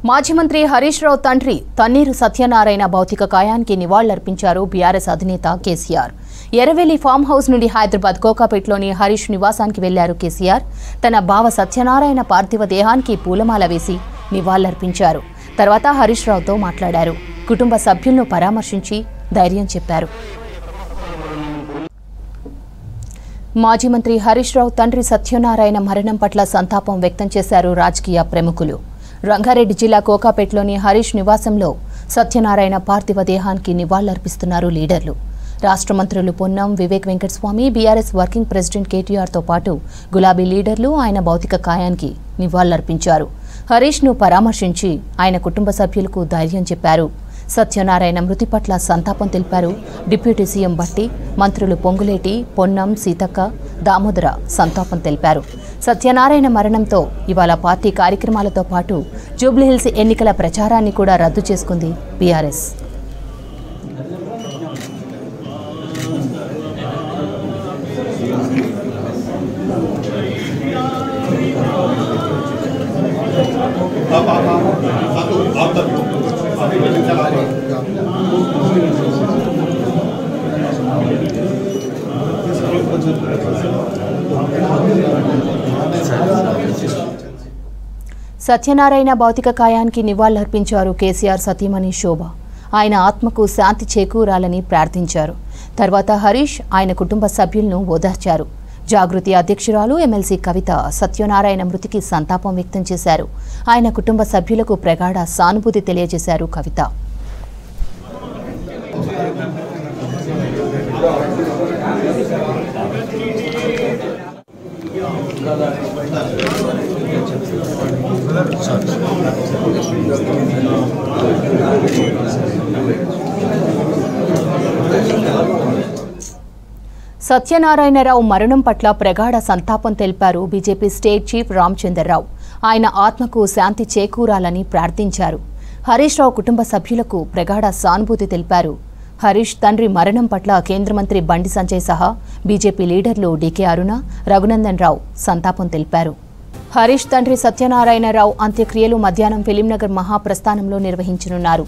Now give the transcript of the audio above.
మాజీ మంత్రి హరీష్ రావు తండ్రి తన్నీరు సత్యనారాయణ భౌతిక కాయానికి నివాళులర్పించారు బీఆర్ఎస్ అధినేత కేసీఆర్. ఎర్రవెల్లి ఫామ్ హౌస్ నుండి హైదరాబాద్ కోకాపేటలోని హరీష్ నివాసానికి వెళ్లారు కేసీఆర్. తన బావ సత్యనారాయణ పార్థివ దేహానికి పూలమాల వేసి నివాళులర్పించారు. తర్వాత హరీష్ రావుతో మాట్లాడారు. కుటుంబ సభ్యులను పరామర్శించి ధైర్యం చెప్పారు. మాజీ మంత్రి హరీష్ రావు తండ్రి సత్యనారాయణ మరణం పట్ల సంతాపం వ్యక్తం చేశారు రాజకీయ ప్రముఖులు. రంగారెడ్డి జిల్లా కోకాపేటలోని హరీష్ నివాసంలో సత్యనారాయణ పార్థివ దేహానికి నివాళులర్పిస్తున్నారు లీడర్లు. రాష్ట్ర మంత్రులు పొన్నం, వివేక్ వెంకటస్వామి, బీఆర్ఎస్ వర్కింగ్ ప్రెసిడెంట్ కేటీఆర్తో పాటు గులాబీ లీడర్లు ఆయన భౌతిక కాయానికి నివాళులర్పించారు. హరీష్ను పరామర్శించి ఆయన కుటుంబ సభ్యులకు ధైర్యం చెప్పారు. సత్యనారాయణ మృతి పట్ల సంతాపం తెలిపారు. డిప్యూటీ సీఎం బట్టి, మంత్రులు పొంగులేటి, పొన్నం, సీతక్క, దామోదర సంతాపం తెలిపారు. సత్యనారాయణ మరణంతో ఇవాళ పార్టీ కార్యక్రమాలతో పాటు జూబ్లీహిల్స్ ఎన్నికల ప్రచారాన్ని కూడా రద్దు చేసుకుంది బీఆర్ఎస్. సత్యనారాయణ భౌతిక కాయానికి నివాళులర్పించారు కేసీఆర్ సతీమణి శోభ. ఆయన ఆత్మకు శాంతి చేకూరాలని ప్రార్థించారు. తర్వాత హరీష్ ఆయన కుటుంబ సభ్యులను ఓదార్చారు. జాగృతి అధ్యక్షురాలు ఎమ్మెల్సీ కవిత సత్యనారాయణ మృతికి సంతాపం వ్యక్తం చేశారు. ఆయన కుటుంబ సభ్యులకు ప్రగాఢ సానుభూతి తెలియజేశారు కవిత. సత్యనారాయణరావు మరణం పట్ల ప్రగాఢ సంతాపం తెలిపారు బీజేపీ స్టేట్ చీఫ్ రామచంద్రరావు. ఆయన ఆత్మకు శాంతి చేకూరాలని ప్రార్థించారు. హరీష్ రావు కుటుంబ సభ్యులకు ప్రగాఢ సానుభూతి తెలిపారు. హరీష్ తండ్రి మరణం పట్ల కేంద్ర మంత్రి బండి సంజయ్ సహా బీజేపీ లీడర్లు డీకే అరుణ, రఘునందన్ రావు సంతాపం తెలిపారు. హరీష్ తండ్రి సత్యనారాయణరావు అంత్యక్రియలు మధ్యాహ్నం ఫిలింనగర్ మహాప్రస్థానంలో నిర్వహించనున్నారు.